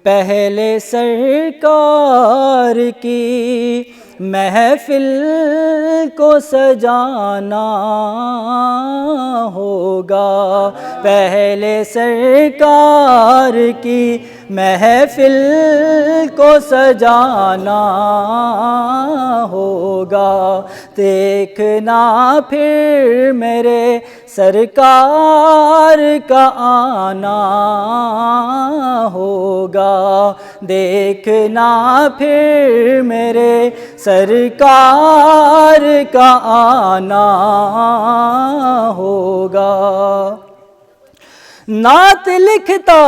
پہلے سرکار کی محفل کو سجانا ہوگا، پہلے سرکار کی محفل کو سجانا ہوگا، دیکھنا پھر میرے سرکار کا آنا ہوگا، دیکھنا پھر میرے سرکار کا آنا ہوگا۔ نعت لکھتا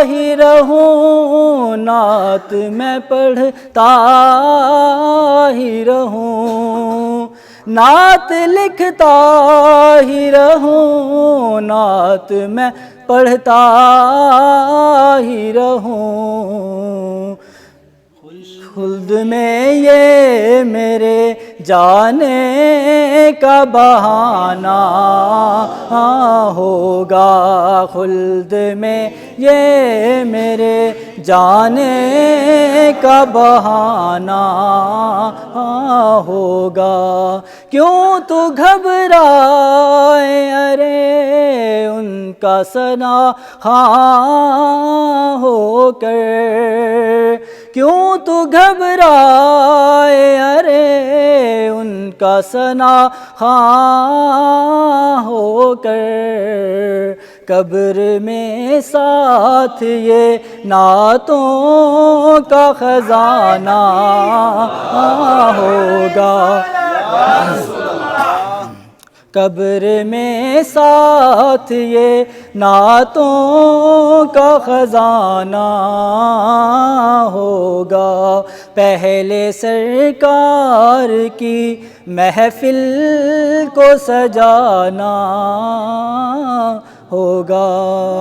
ہی رہوں، نعت میں پڑھتا ہی رہوں، نعت لکھتا ہی رہوں، نعت میں پڑھتا ہی رہوں، خلد میں یہ میرے جانے کا بہانہ ہوگا، خلد میں یہ میرے جانے کا بہانہ ہوگا۔ کیوں تو گھبرائے ارے ان کا ثنا خواں ہو کر، کیوں تو گھبرائے ارے ان کا ثنا خواں ہو کر، قبر میں ساتھ یہ نعتوں کا خزانہ ہوگا، قبر میں ساتھ یہ نعتوں کا خزانہ ہوگا، پہلے سرکار کی محفل کو سجانا ہوگا۔